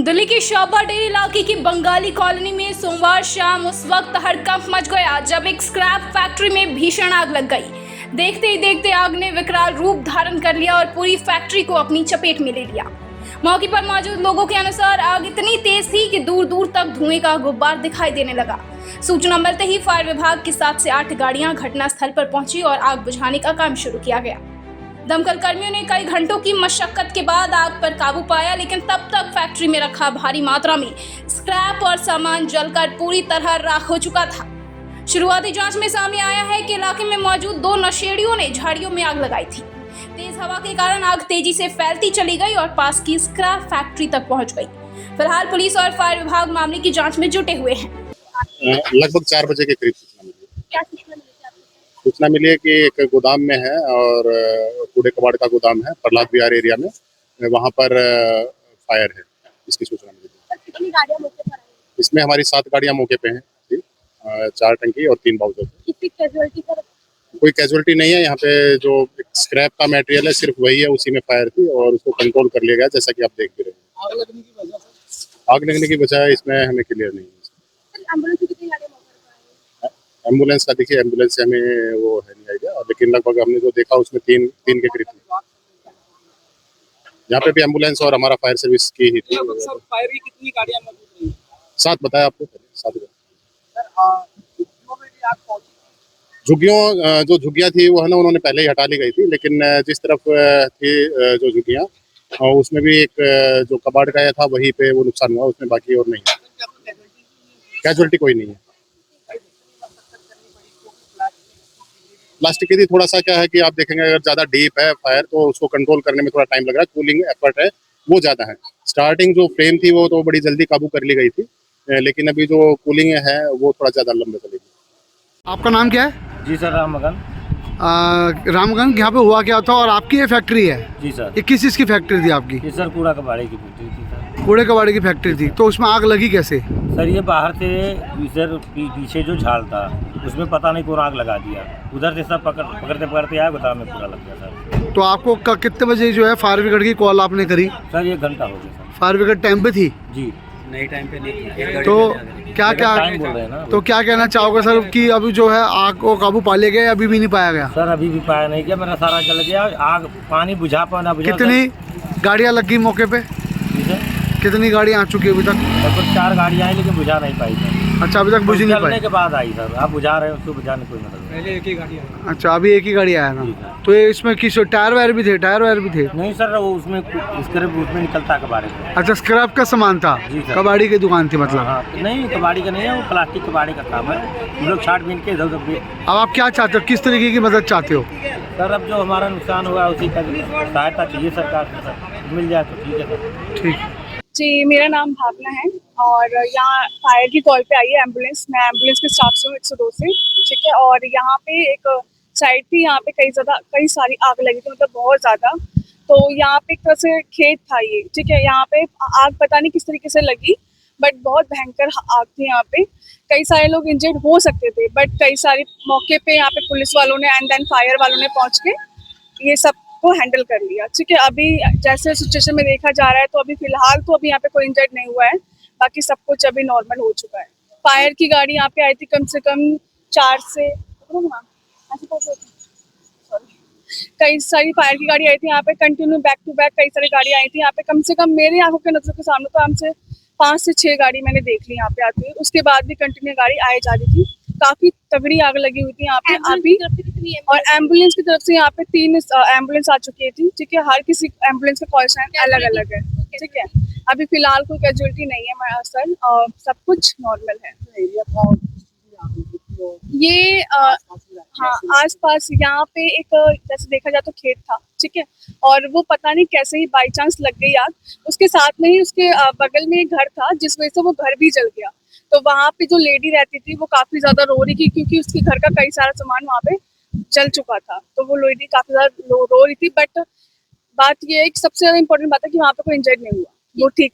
दिल्ली के शाहबाडेर इलाके की बंगाली कॉलोनी में सोमवार शाम उस वक्त हड़कंप मच गया जब एक स्क्रैप फैक्ट्री में भीषण आग लग गई। देखते ही देखते आग ने विकराल रूप धारण कर लिया और पूरी फैक्ट्री को अपनी चपेट में ले लिया। मौके पर मौजूद लोगों के अनुसार आग इतनी तेज थी कि दूर दूर तक धुएं का गुब्बार दिखाई देने लगा। सूचना मिलते ही फायर विभाग की 7 से 8 गाड़ियां घटनास्थल पर पहुंची और आग बुझाने का काम शुरू किया गया। दमकल कर्मियों ने कई घंटों की मशक्कत के बाद आग पर काबू पाया, लेकिन तब तक फैक्ट्री में रखा भारी मात्रा में स्क्रैप और सामान जलकर पूरी तरह राख हो चुका था। शुरुआती जांच में सामने आया है कि इलाके में मौजूद 2 नशेड़ियों ने झाड़ियों में आग लगाई थी। तेज हवा के कारण आग तेजी से फैलती चली गई और पास की स्क्रैप फैक्ट्री तक पहुंच गई। फिलहाल पुलिस और फायर विभाग मामले की जाँच में जुटे हुए हैं। लगभग 4 बजे के करीब सूचना मिली है कि एक गोदाम में है और कूड़े कबाड़ का गोदाम है प्रहलाद विहार एरिया में, वहाँ पर फायर है। इसकी सूचना मिली थी। कितनी गाड़ियां मौके पर आई? इसमें हमारी 7 गाड़ियां मौके पे हैं, 4 टंकी और 3 बाउचर। कितनी कैजुअलिटी पर? कोई कैजुअलिटी नहीं है। यहाँ पे जो स्क्रैप का मटेरियल है सिर्फ वही है, उसी में फायर थी और उसको कंट्रोल कर लिया गया, जैसा कि आप देख भी रहे हैं। आग लगने की वजह इसमें हमें क्लियर नहीं है। एम्बुलेंस की कितनी गाड़ियां मौके पर आई? एम्बुलेंस का देखिए, एम्बुलेंस से हमें वो है नहीं आइडिया, लेकिन लगभग हमने जो देखा उसमें 3 के करीब थी। यहाँ पे भी एम्बुलेंस और हमारा फायर सर्विस की ही थी। फायर की कितनी गाड़ियां मौजूद रही? 7 बताया आपको, 7 झुग्गियों जो झुग्गियाँ थी वो है ना, उन्होंने पहले ही हटा ली गई थी, लेकिन जिस तरफ थी जो झुग्गियाँ उसमें भी एक जो कबाड़ का था वहीं पे वो नुकसान हुआ, उसमें बाकी और नहीं है। कैजुअलिटी कोई नहीं है। प्लास्टिक की थी, थोड़ा सा क्या है कि आप देखेंगे अगर ज्यादा डीप है फायर तो उसको कंट्रोल करने में थोड़ा टाइम लग रहा है। कूलिंग एफर्ट है वो ज्यादा है। स्टार्टिंग जो फ्लेम थी वो तो बड़ी जल्दी काबू कर ली गई थी, लेकिन अभी जो कूलिंग है वो थोड़ा ज्यादा लंबे चलेगी। आपका नाम क्या है? जी सर, रामगन। रामगंज, यहाँ पे हुआ क्या था और आपकी ये फैक्ट्री है? जी सर। ये किस चीज़ की फैक्ट्री थी आपकी? ये सर कूड़ा कबाड़े की फैक्ट्री थी सर। कूड़े कबाड़े की फैक्ट्री थी, तो उसमें आग लगी कैसे? सर ये बाहर से इधर पीछे जो झाड़ था उसमें पता नहीं कौन आग लगा दिया, उधर से सब पकड़ते आया, गोदाम में पूरा लग गया सर। तो आपको कितने बजे जो है फायर ब्रिगेड की कॉल आपने करी? सर 1 घंटा हो गया सर। फायर ब्रिगेड टाइम पे थी? जी नहीं, टाइम पे नहीं। तो क्या टाइम बोल रहे हैं ना। तो क्या कहना चाहोगे सर कि अभी जो है आग को काबू पा लिया गया, अभी भी नहीं पाया गया? सर अभी भी पाया नहीं गया, मेरा सारा जल गया। आग पानी बुझा पाना बुझा। कितनी गाड़ियाँ लगी मौके पे? जी सर, कितनी गाड़ियाँ आ चुकी है अभी तक? लगभग 4 गाड़ियाँ आई लेकिन बुझा नहीं पाई सर। अच्छा, अभी तक बुझ नहीं जलने पाई? के बाद आई सर। आप बुझा रहे हैं, उसको बुझाने कोई मतलब नहीं। पहले एक ही गाड़ी आई। अच्छा, अभी एक ही गाड़ी आया ना? जी सर। तो ये इसमें किस टायर वायर भी थे? टायर वायर भी थे? नहीं सर, वो उसमें उसमें निकलता कबाड़े से। अच्छा, स्क्रैप का सामान था? जी सर। कबाड़ी की दुकान थी मतलब? हाँ, नहीं कबाड़ी का नहीं है, वो प्लास्टिक कबाड़ी का काम है। हम लोग छाट बीन के इधर उधर। अब आप क्या चाहते हो, किस तरीके की मदद चाहते हो? सर अब जो हमारा नुकसान हुआ उसी का सहायता चाहिए सरकार से सर, मिल जाए तो ठीक है सर। ठीक। जी, मेरा नाम भावना है और यहाँ फायर की कॉल पे आई है एम्बुलेंस। मैं एम्बुलेंस के स्टाफ से हूँ 102 से, ठीक है। और यहाँ पे एक साइड थी, यहाँ पे कई सारी आग लगी थी, मतलब बहुत ज़्यादा। तो यहाँ पे एक तरह से खेत था ये, ठीक है। यहाँ पे आग पता नहीं किस तरीके से लगी, बट बहुत भयंकर आग थी। यहाँ पे कई सारे लोग इंजर्ड हो सकते थे, बट कई सारे मौके पे यहाँ पे पुलिस वालों ने एंड देन फायर वालों ने पहुँच के ये सब को हैंडल कर लिया, ठीक है। अभी जैसे सिचुएशन में देखा जा रहा है तो अभी फिलहाल तो अभी यहाँ पे कोई इंजर्ड नहीं हुआ है, बाकी सब कुछ अभी नॉर्मल हो चुका है। फायर की गाड़ी यहाँ पे आई थी कम से कम 4 से कई सारी फायर की गाड़ी आई थी यहाँ पे कंटिन्यू बैक टू बैक। कई सारी गाड़ी आई थी यहाँ पे, कम से कम मेरे आंखों के नजरों के सामने तो हमसे 5 से 6 गाड़ी मैंने देख ली यहाँ पे आती हुई। उसके बाद भी कंटिन्यू गाड़ी आए जा रही थी, काफी तगड़ी आग लगी हुई थी यहाँ पे अभी। और एम्बुलेंस की तरफ से यहाँ पे 3 एम्बुलेंस आ चुकी थी, ठीक है। हर किसी एम्बुलेंस का कॉल साइन अलग अलग है, ठीक है। अभी फिलहाल कोई कैजुअलिटी नहीं है हमारा सर, और सब कुछ नॉर्मल है। ये हाँ, आसपास यहाँ पे एक जैसे देखा जाए तो खेत था, ठीक है। और वो पता नहीं कैसे ही बाई चांस लग गई आग। उसके साथ में ही उसके बगल में एक घर था, जिस वजह से वो घर भी जल गया। तो वहाँ पे जो लेडी रहती थी वो काफी ज्यादा रो रही थी, क्योंकि उसके घर का कई सारा सामान वहाँ पे जल चुका था। तो वो लेडी काफी ज्यादा रो रही थी। बट बात ये है कि सबसे ज्यादा इम्पोर्टेंट बात है कि वहाँ पे कोई इंजर्ड नहीं हुआ, वो ठीक